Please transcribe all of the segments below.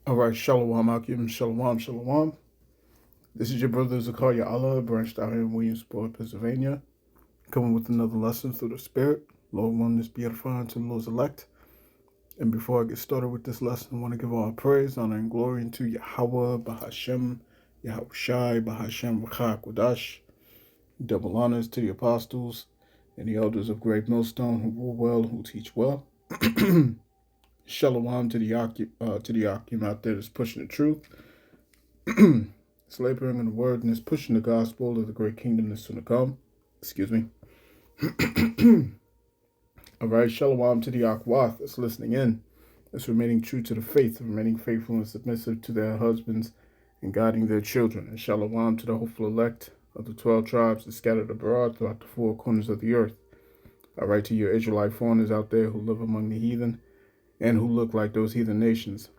All right, Shalom Akim, Shalom, Shalom. This is your brother Zakaria Allah, branched out here in Williamsport, Pennsylvania, coming with another lesson through the Spirit. Lord willing, this be edifying to the Lord's elect. And before I get started with this lesson, I want to give all praise, honor, and glory unto Yahweh, Bahashem, Yahweh Shai, Bahashem, Rachak, Wadash. Double honors to the apostles and the elders of Great Millstone who rule well, who teach well. Shalom to the Akim out there that's pushing the truth. It's laboring in the word and it's pushing the gospel of the great kingdom that's soon to come. Excuse me. All right, shalom to the Akwath that's listening in, that's remaining true to the faith, remaining faithful and submissive to their husbands and guiding their children. And shalom to the hopeful elect of the 12 tribes that scattered abroad throughout the four corners of the earth. All right, to your Israelite foreigners out there who live among the heathen and who look like those heathen nations.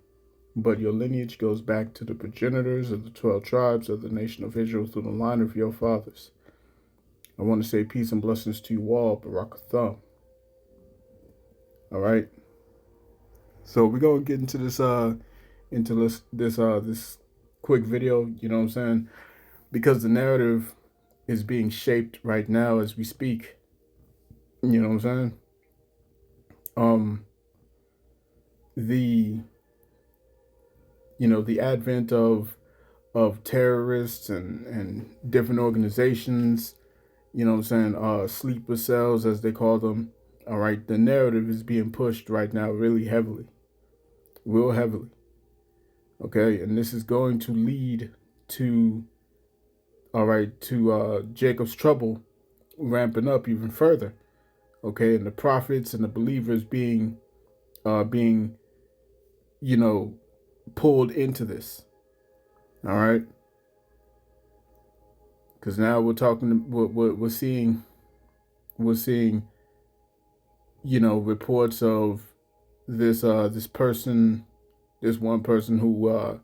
But your lineage goes back to the progenitors of the 12 tribes of the nation of Israel through the line of your fathers. I want to say peace and blessings to you all, Barakatah. All right. So we're gonna get into this quick video. You know what I'm saying? Because the narrative is being shaped right now as we speak. You know what I'm saying? The advent of terrorists and different organizations, you know what I'm saying, sleeper cells as they call them. All right, the narrative is being pushed right now really heavily, real heavily. Okay, and this is going to lead to, Jacob's trouble ramping up even further. Okay, and the prophets and the believers being pulled into this. All right, because now we're seeing reports of this one person who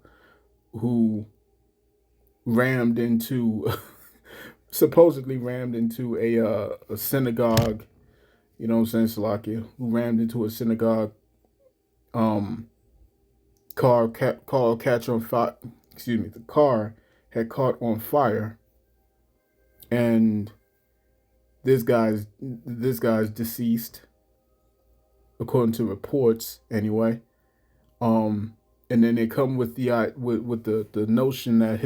rammed into supposedly rammed into a synagogue. You know what I'm saying, Salakia, who rammed into a synagogue. Car catch on fire. Excuse me. The car had caught on fire, and this guy's deceased, according to reports. Anyway, and then they come with the notion that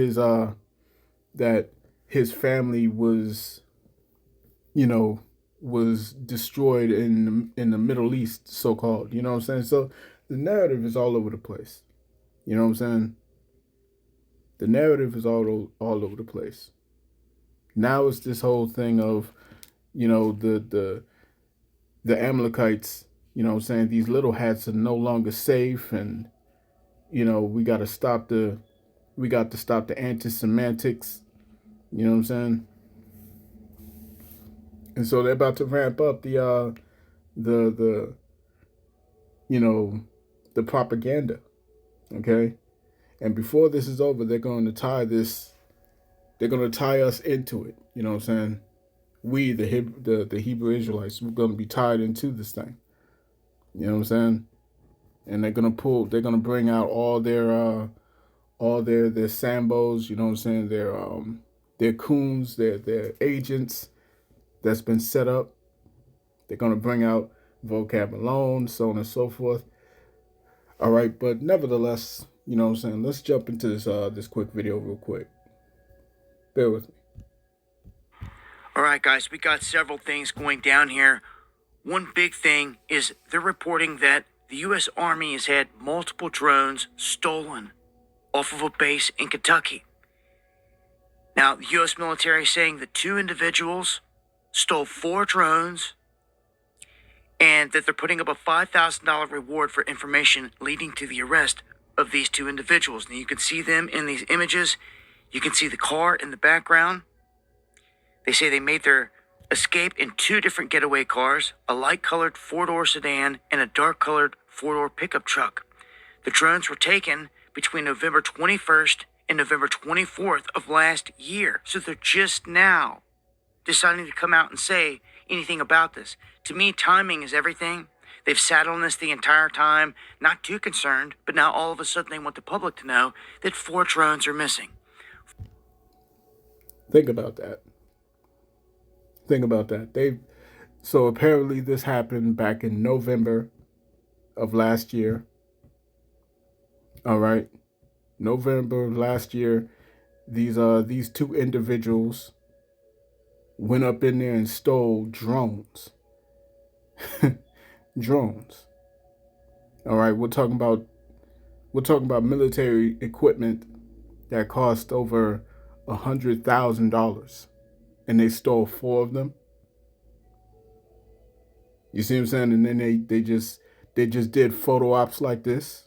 his family was destroyed in the Middle East, so called. You know what I'm saying? So the narrative is all over the place. You know what I'm saying? The narrative is all over the place. Now it's this whole thing of, the Amalekites, you know what I'm saying, these little hats are no longer safe, and we got to stop the anti-semantics, you know what I'm saying? And so they're about to ramp up the propaganda, okay? And before this is over, they're going to tie us into it, you know what I'm saying? We, the Hebrew Israelites, we're going to be tied into this thing, you know what I'm saying? And they're going to bring out all their sambos, you know what I'm saying? Their coons, their agents that's been set up. They're going to bring out vocab alone, so on and so forth. All right, but nevertheless, you know what I'm saying, let's jump into this quick video real quick. Bear with me. All right, guys, we got several things going down here. One big thing is they're reporting that the U.S. Army has had multiple drones stolen off of a base in Kentucky. Now, the U.S. military is saying that 2 individuals stole 4 drones and that they're putting up a $5,000 reward for information leading to the arrest of these 2 individuals. Now, you can see them in these images. You can see the car in the background. They say they made their escape in 2 different getaway cars, a light-colored 4-door sedan and a dark-colored 4-door pickup truck. The drones were taken between November 21st and November 24th of last year. So they're just now deciding to come out and say anything about this. To me, timing is everything. They've sat on this the entire time, not too concerned, but now all of a sudden they want the public to know that 4 drones are missing. Think about that. Think about that. So apparently this happened back in November of last year. All right. November of last year, these two individuals went up in there and stole drones. Drones. All right, we're talking about military equipment that cost over $100,000, and they stole 4 of them. You see what I'm saying? And then they just did photo ops like this.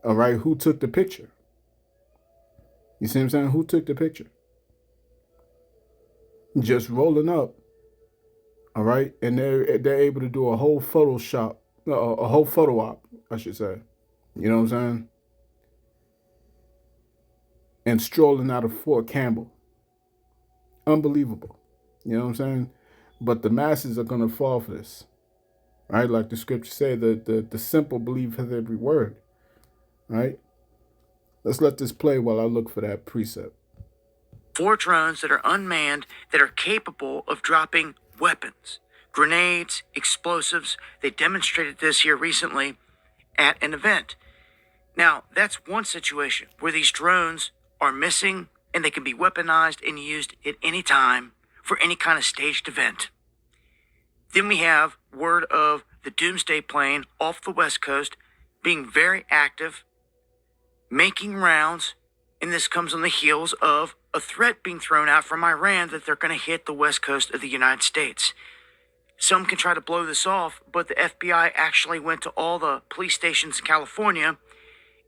All right, who took the picture? You see what I'm saying? Who took the picture? Just rolling up. All right, and they're able to do a whole Photoshop, a whole photo op, I should say. You know what I'm saying? And strolling out of Fort Campbell. Unbelievable. You know what I'm saying? But the masses are gonna fall for this. Right? Like the scriptures say, the simple believe his every word. Right? Let's let this play while I look for that precept. 4 drones that are unmanned that are capable of dropping weapons, grenades, explosives. They demonstrated this here recently at an event. Now, that's one situation where these drones are missing and they can be weaponized and used at any time for any kind of staged event. Then we have word of the Doomsday plane off the West Coast being very active, making rounds, and this comes on the heels of a threat being thrown out from Iran that they're going to hit the West Coast of the United States. Some can try to blow this off, but the FBI actually went to all the police stations in California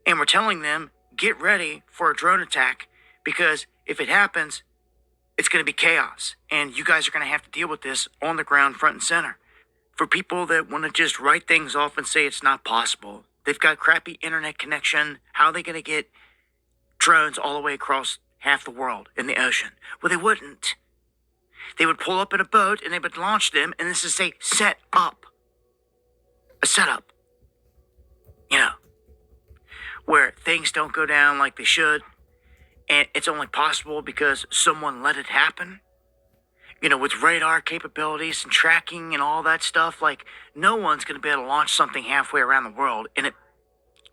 and were telling them, get ready for a drone attack, because if it happens, it's going to be chaos, and you guys are going to have to deal with this on the ground, front and center. For people that want to just write things off and say it's not possible, they've got crappy internet connection, how are they going to get drones all the way across half the world in the ocean? Well, they wouldn't. They would pull up in a boat and they would launch them, and this is a set up. A setup. You know, where things don't go down like they should, and it's only possible because someone let it happen. You know, with radar capabilities and tracking and all that stuff, like, no one's going to be able to launch something halfway around the world and it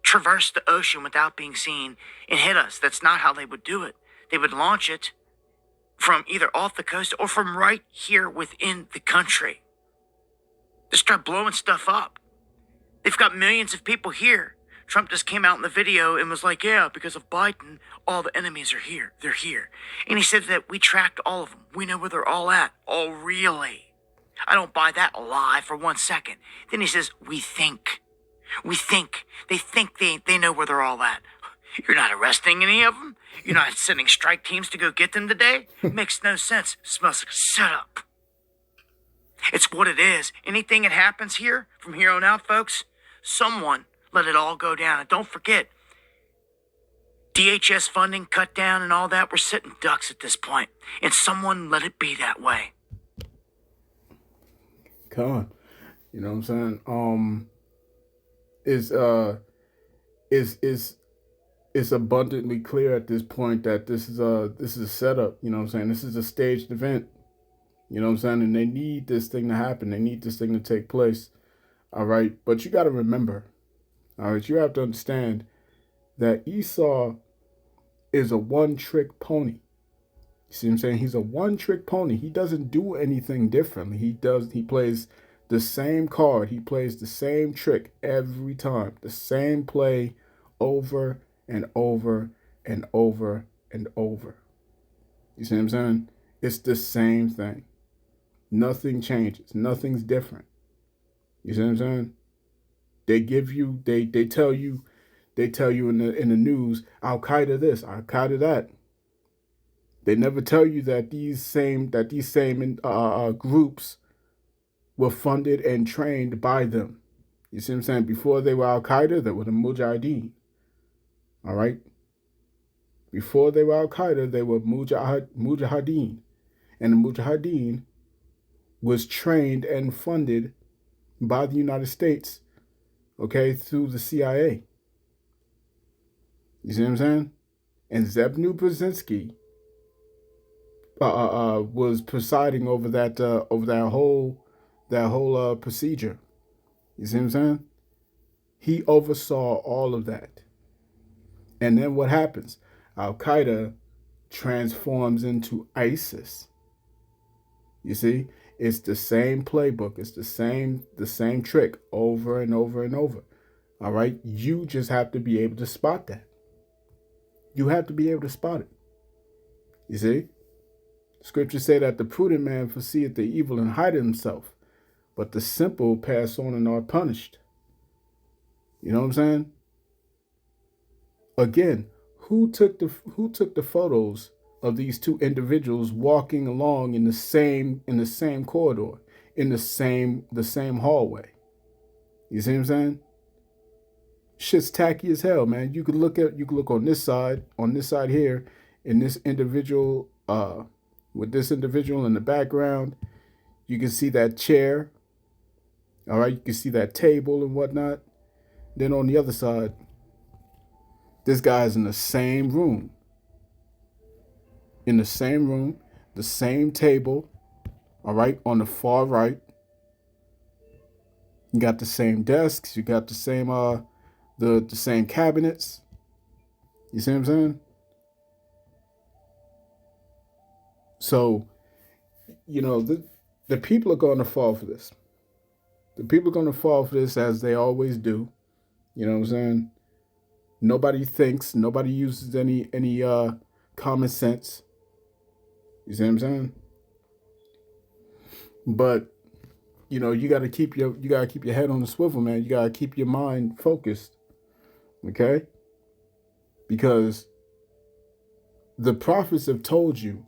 traverse the ocean without being seen and hit us. That's not how they would do it. They would launch it from either off the coast or from right here within the country. They start blowing stuff up. They've got millions of people here. Trump just came out in the video and was like, yeah, because of Biden, all the enemies are here. They're here. And he said that we tracked all of them. We know where they're all at. Oh, really? I don't buy that lie for 1 second. Then he says, we think. We think. They think they know where they're all at. You're not arresting any of them? You're not sending strike teams to go get them today? Makes no sense. Smells like a setup. It's what it is. Anything that happens here, from here on out, folks, someone let it all go down. And don't forget, DHS funding cut down and all that. We're sitting ducks at this point. And someone let it be that way. Come on. You know what I'm saying? It's abundantly clear at this point that this is a setup. You know what I'm saying? This is a staged event. You know what I'm saying? And they need this thing to happen. They need this thing to take place. All right. But you got to remember, all right, you have to understand that Esau is a one-trick pony. You see what I'm saying? He's a one-trick pony. He doesn't do anything differently. He plays the same card. He plays the same trick every time. The same play over and over and over and over. You see what I'm saying? It's the same thing. Nothing changes. Nothing's different. You see what I'm saying? They tell you in the news, Al Qaeda this, Al Qaeda that. They never tell you that these same groups were funded and trained by them. You see what I'm saying? Before they were Al Qaeda, they were the Mujahideen. All right. Before they were Al Qaeda, they were Mujahideen, and the Mujahideen was trained and funded by the United States, okay, through the CIA. You see what I'm saying? And Zebnu Brzezinski was presiding over that whole procedure. You see what I'm saying? He oversaw all of that. And then what happens? Al Qaeda transforms into ISIS. You see, it's the same playbook. It's the same trick over and over and over. All right, you just have to be able to spot that. You have to be able to spot it. You see, scriptures say that the prudent man foreseeth the evil and hideth himself, but the simple pass on and are punished. You know what I'm saying? Again, who took the photos of these two individuals walking along in the same corridor, in the same hallway? You see what I'm saying? Shit's tacky as hell, man. You could look on this side here, in this individual, with this individual in the background. You can see that chair. All right, you can see that table and whatnot. Then on the other side, this guy's in the same room, the same table. All right, on the far right, you got the same desks. You got the same cabinets. You see what I'm saying? So, the people are going to fall for this. The people are going to fall for this, as they always do. You know what I'm saying? Nobody thinks. Nobody uses any common sense. You see what I'm saying? But you got to keep your head on the swivel, man. You got to keep your mind focused. Okay? Because the prophets have told you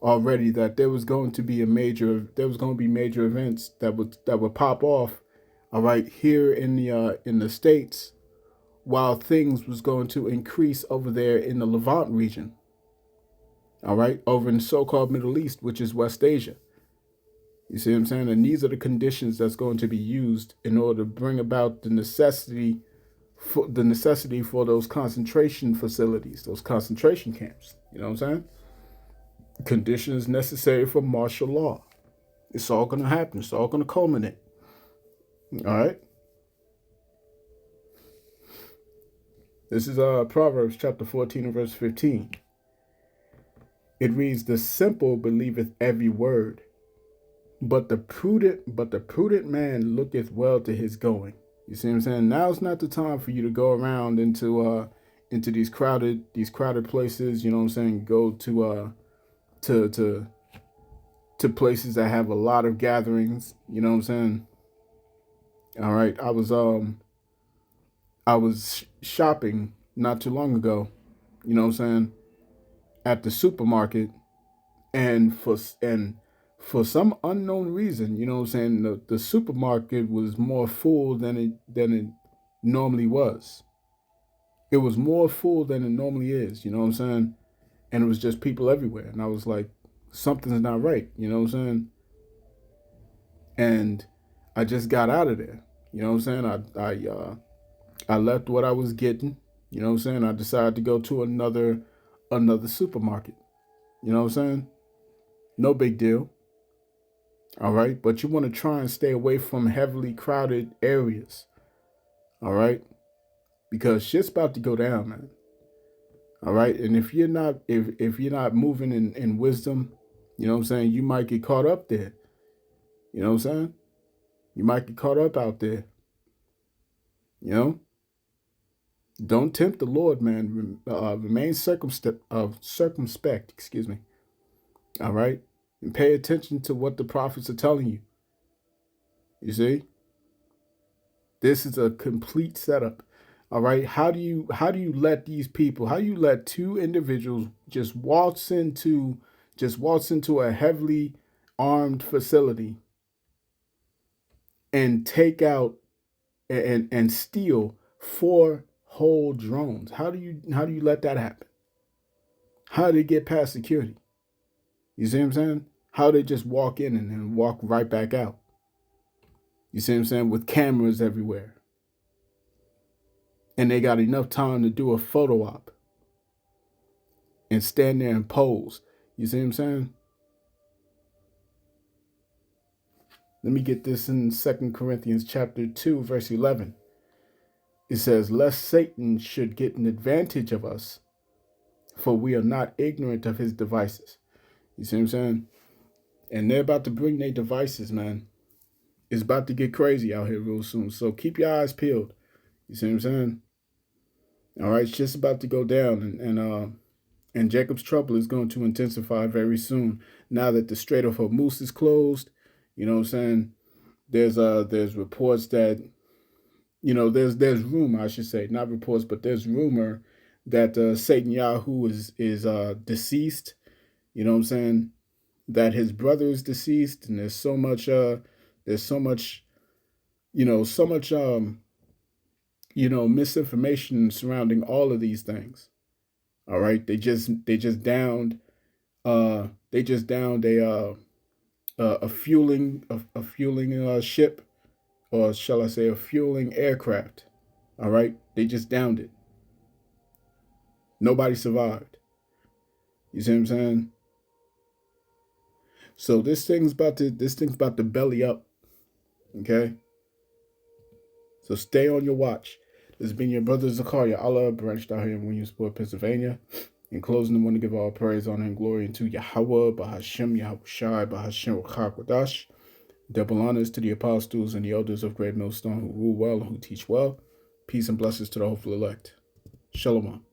already that there was going to be major events that would pop off, all right, here in the States, while things was going to increase over there in the Levant region, all right, over in the so-called Middle East, which is West Asia. You see what I'm saying? And these are the conditions that's going to be used in order to bring about the necessity for those concentration facilities, those concentration camps. You know what I'm saying? Conditions necessary for martial law. It's all going to happen. It's all going to culminate. All right. This is Proverbs chapter 14 and verse 15. It reads, "The simple believeth every word, but the prudent man looketh well to his going." You see what I'm saying? Now's not the time for you to go around into these crowded places. You know what I'm saying? Go to places that have a lot of gatherings. You know what I'm saying? All right. I was shopping not too long ago. You know what I'm saying? At the supermarket, and for some unknown reason, you know what I'm saying, the supermarket was more full than it normally was. It was more full than it normally is. You know what I'm saying? And it was just people everywhere, and I was like, something's not right. You know what I'm saying? And I just got out of there. You know what I'm saying? I left what I was getting. You know what I'm saying? I decided to go to another supermarket. You know what I'm saying? No big deal. All right. But you want to try and stay away from heavily crowded areas. All right. Because shit's about to go down, man. All right. And if you're not moving in wisdom, you know what I'm saying, you might get caught up there. You know what I'm saying? You might get caught up out there. You know? Don't tempt the Lord, man. Remain circumspect. Excuse me. All right, and pay attention to what the prophets are telling you. You see, this is a complete setup. All right, how do you let these people? How do you let two individuals just waltz into a heavily armed facility and take out and steal 4 whole drones? How do you let that happen? How do they get past security? You see what I'm saying? How they just walk in and then walk right back out? You see what I'm saying? With cameras everywhere. And they got enough time to do a photo op and stand there and pose. You see what I'm saying? Let me get this in 2 Corinthians chapter 2, verse 11. It says, lest Satan should get an advantage of us, for we are not ignorant of his devices. You see what I'm saying? And they're about to bring their devices, man. It's about to get crazy out here real soon. So keep your eyes peeled. You see what I'm saying? All right, it's just about to go down, and Jacob's trouble is going to intensify very soon. Now that the Strait of Hormuz is closed, you know what I'm saying? There's reports that, there's rumor, I should say, not reports, but there's rumor that Satan Yahoo is deceased. You know what I'm saying? That his brother is deceased, and there's so much so much misinformation surrounding all of these things. All right, they just downed a fueling ship, or shall I say a fueling aircraft. All right, they just downed it. Nobody survived. You see what I'm saying? So this thing's about to belly up. Okay. So stay on your watch. This has been your brother Zakaria Allah, branched out here in Williamsport, Pennsylvania. In closing, I want to give all praise, honor, and glory unto Yahweh, Bahashem, Yahushai, Bahashem, Wadash. Double honors to the apostles and the elders of Great Millstone who rule well and who teach well. Peace and blessings to the hopeful elect. Shalom.